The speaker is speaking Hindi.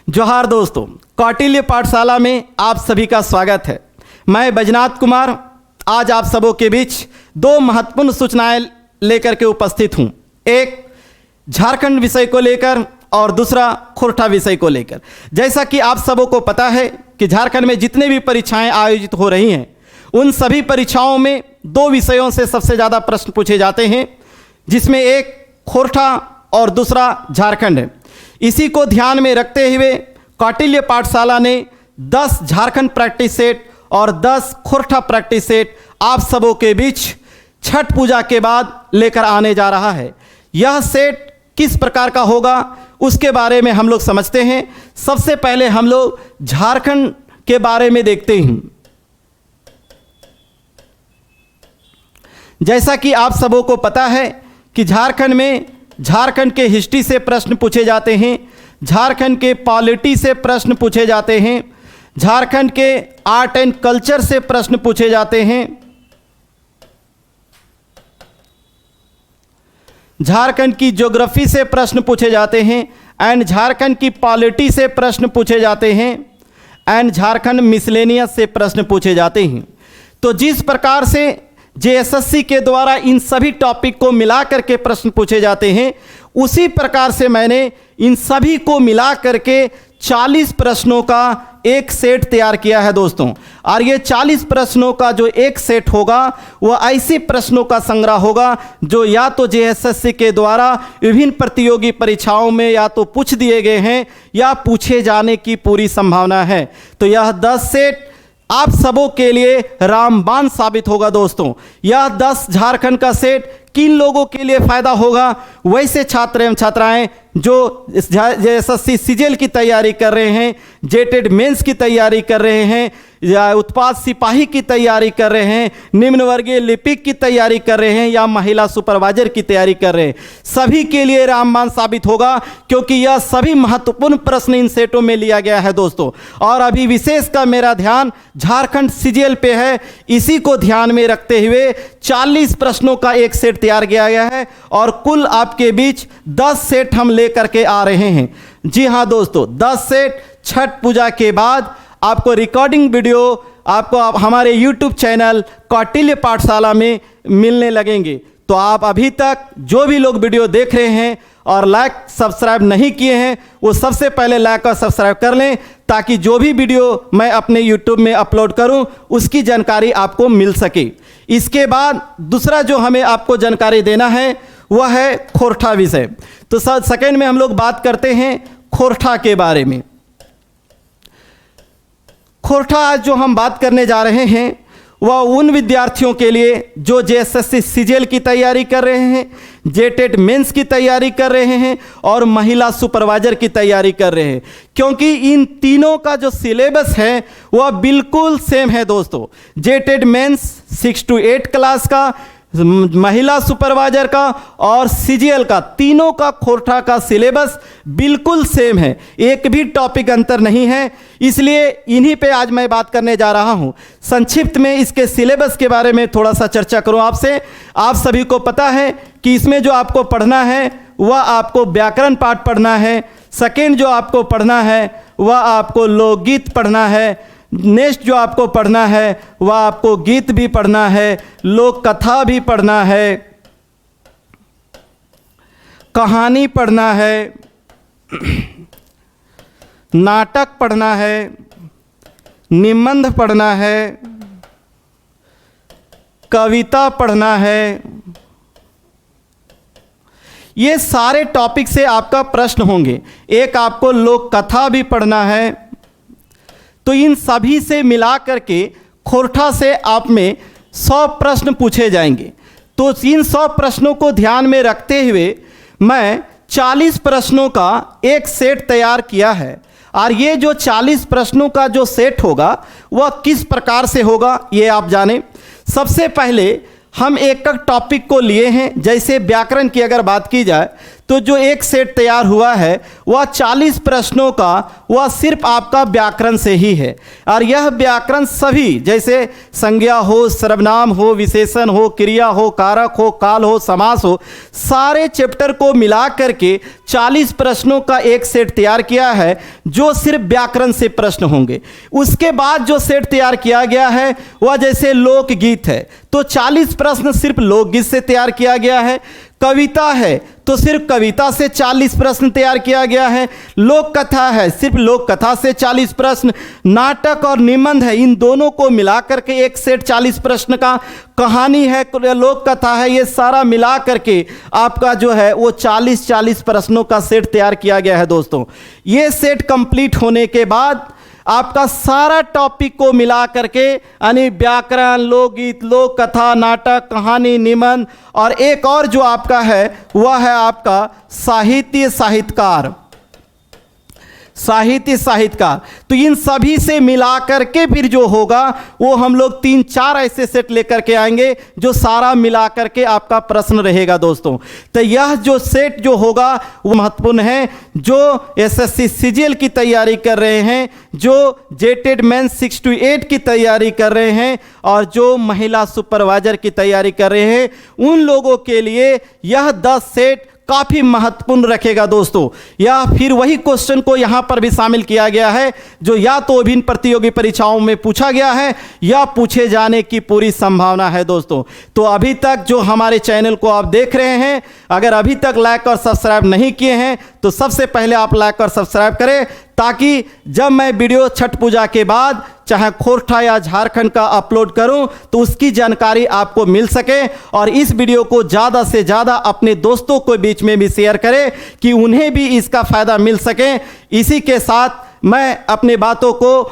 जोहार दोस्तों, कौटिल्य पाठशाला में आप सभी का स्वागत है। मैं बैजनाथ कुमार आज आप सबों के बीच दो महत्वपूर्ण सूचनाएं लेकर के उपस्थित हूं। एक झारखंड विषय को लेकर और दूसरा खोरठा विषय को लेकर। जैसा कि आप सबों को पता है कि झारखंड में जितने भी परीक्षाएं आयोजित हो रही हैं उन सभी परीक्षाओं में दो विषयों से सबसे ज़्यादा प्रश्न पूछे जाते हैं, जिसमें एक खोरठा और दूसरा झारखंड है। इसी को ध्यान में रखते हुए कौटिल्य पाठशाला ने 10 झारखंड प्रैक्टिस सेट और 10 खोरठा प्रैक्टिस सेट आप सबों के बीच छठ पूजा के बाद लेकर आने जा रहा है। यह सेट किस प्रकार का होगा उसके बारे में हम लोग समझते हैं। सबसे पहले हम लोग झारखंड के बारे में देखते हैं। जैसा कि आप सबों को पता है कि झारखंड में झारखंड के हिस्ट्री से प्रश्न पूछे जाते हैं, झारखंड के पॉलिटी से प्रश्न पूछे जाते हैं, झारखंड के आर्ट एंड कल्चर से प्रश्न पूछे जाते हैं, झारखंड की ज्योग्राफी से प्रश्न पूछे जाते हैं एंड झारखंड की पॉलिटी से प्रश्न पूछे जाते हैं एंड झारखंड मिसलेनियस से प्रश्न पूछे जाते हैं। तो जिस प्रकार से जेएसएससी के द्वारा इन सभी टॉपिक को मिला करके प्रश्न पूछे जाते हैं, उसी प्रकार से मैंने इन सभी को मिला करके 40 प्रश्नों का एक सेट तैयार किया है दोस्तों। और ये 40 प्रश्नों का जो एक सेट होगा वह ऐसे प्रश्नों का संग्रह होगा जो या तो जेएसएससी के द्वारा विभिन्न प्रतियोगी परीक्षाओं में या तो पूछ दिए गए हैं या पूछे जाने की पूरी संभावना है। तो यह 10 सेट आप सबों के लिए रामबाण साबित होगा दोस्तों। यह 10 झारखंड का सेट किन लोगों के लिए फ़ायदा होगा? वैसे छात्र एवं छात्राएं जो जेएसएससी सीजीएल की तैयारी कर रहे हैं, जेटेड मेंस की तैयारी कर रहे हैं, या उत्पाद सिपाही की तैयारी कर रहे हैं, निम्न वर्गीय लिपिक की तैयारी कर रहे हैं या महिला सुपरवाइजर की तैयारी कर रहे हैं, सभी के लिए रामबाण साबित होगा, क्योंकि यह सभी महत्वपूर्ण प्रश्न इन सेटों में लिया गया है दोस्तों। और अभी विशेष का मेरा ध्यान झारखंड सीजीएल पे है। इसी को ध्यान में रखते हुए 40 प्रश्नों का एक सेट तैयार किया गया है और कुल आपके बीच 10 सेट हम लेकर के आ रहे हैं। जी हाँ दोस्तों, 10 सेट छठ पूजा के बाद आपको रिकॉर्डिंग वीडियो आपको हमारे YouTube चैनल कौटिल्य पाठशाला में मिलने लगेंगे। तो आप अभी तक जो भी लोग वीडियो देख रहे हैं और लाइक सब्सक्राइब नहीं किए हैं वो सबसे पहले लाइक और सब्सक्राइब कर लें, ताकि जो भी वीडियो मैं अपने YouTube में अपलोड करूं उसकी जानकारी आपको मिल सके। इसके बाद दूसरा जो हमें आपको जानकारी देना है वह है खोरठा विषय। तो सेकंड में हम लोग बात करते हैं खोरठा के बारे में। खोरठा आज जो हम बात करने जा रहे हैं वह उन विद्यार्थियों के लिए जो जेएसएससी सीजीएल की तैयारी कर रहे हैं, जेटेड मेंस की तैयारी कर रहे हैं और महिला सुपरवाइजर की तैयारी कर रहे हैं, क्योंकि इन तीनों का जो सिलेबस है वह बिल्कुल सेम है दोस्तों। जेटेड मेंस 6 to 8 क्लास का, महिला सुपरवाइजर का और सीजीएल का, तीनों का खोरठा का सिलेबस बिल्कुल सेम है, एक भी टॉपिक अंतर नहीं है। इसलिए इन्हीं पे आज मैं बात करने जा रहा हूं। संक्षिप्त में इसके सिलेबस के बारे में थोड़ा सा चर्चा करूं आपसे। आप सभी को पता है कि इसमें जो आपको पढ़ना है वह आपको व्याकरण पाठ पढ़ना है, सेकेंड जो आपको पढ़ना है वह आपको लोकगीत पढ़ना है, नेक्स्ट जो आपको पढ़ना है वह आपको गीत भी पढ़ना है, लोक कथा भी पढ़ना है, कहानी पढ़ना है, नाटक पढ़ना है, निबंध पढ़ना है, कविता पढ़ना है। ये सारे टॉपिक से आपका प्रश्न होंगे। एक आपको लोक कथा भी पढ़ना है। तो इन सभी से मिला करके खोरठा से आप में 100 प्रश्न पूछे जाएंगे। तो इन 100 प्रश्नों को ध्यान में रखते हुए मैं 40 प्रश्नों का एक सेट तैयार किया है। और ये जो 40 प्रश्नों का जो सेट होगा वह किस प्रकार से होगा ये आप जानें। सबसे पहले हम एक टॉपिक को लिए हैं। जैसे व्याकरण की अगर बात की जाए तो जो एक सेट तैयार हुआ है वह 40 प्रश्नों का, वह सिर्फ आपका व्याकरण से ही है। और यह व्याकरण सभी, जैसे संज्ञा हो, सर्वनाम हो, विशेषण हो, क्रिया हो, कारक हो, काल हो, समास हो, सारे चैप्टर को मिला करके 40 प्रश्नों का एक सेट तैयार किया है जो सिर्फ व्याकरण से प्रश्न होंगे। उसके बाद जो सेट तैयार किया गया है वह जैसे लोकगीत है तो 40 प्रश्न सिर्फ लोकगीत से तैयार किया गया है। कविता है तो सिर्फ कविता से 40 प्रश्न तैयार किया गया है। लोक कथा है, सिर्फ लोक कथा से 40 प्रश्न। नाटक और निबंध है, इन दोनों को मिला करके एक सेट 40 प्रश्न का। कहानी है, लोक कथा है, ये सारा मिला करके आपका जो है वो 40 प्रश्नों का सेट तैयार किया गया है दोस्तों। ये सेट कंप्लीट होने के बाद आपका सारा टॉपिक को मिला करके, यानी व्याकरण, लोकगीत, लोक कथा, नाटक, कहानी, निबंध और एक और जो आपका है वह है आपका साहित्य साहित्यकार, साहित्य साहित्यकार। तो इन सभी से मिला करके फिर जो होगा वो हम लोग 3-4 ऐसे सेट लेकर के आएंगे जो सारा मिला करके आपका प्रश्न रहेगा दोस्तों। तो यह जो सेट जो होगा वो महत्वपूर्ण है। जो एसएससी सीजीएल की तैयारी कर रहे हैं, जो जेटेड मेंस 6 to 8 की तैयारी कर रहे हैं और जो महिला सुपरवाइजर की तैयारी कर रहे हैं, उन लोगों के लिए यह 10 सेट काफ़ी महत्वपूर्ण रखेगा दोस्तों। या फिर वही क्वेश्चन को यहाँ पर भी शामिल किया गया है जो या तो विभिन्न प्रतियोगी परीक्षाओं में पूछा गया है या पूछे जाने की पूरी संभावना है दोस्तों। तो अभी तक जो हमारे चैनल को आप देख रहे हैं, अगर अभी तक लाइक और सब्सक्राइब नहीं किए हैं तो सबसे पहले आप लाइक और सब्सक्राइब करें, ताकि जब मैं वीडियो छठ पूजा के बाद चाहे खोरठा या झारखंड का अपलोड करूं तो उसकी जानकारी आपको मिल सके। और इस वीडियो को ज़्यादा से ज़्यादा अपने दोस्तों के बीच में भी शेयर करें कि उन्हें भी इसका फ़ायदा मिल सके। इसी के साथ मैं अपनी बातों को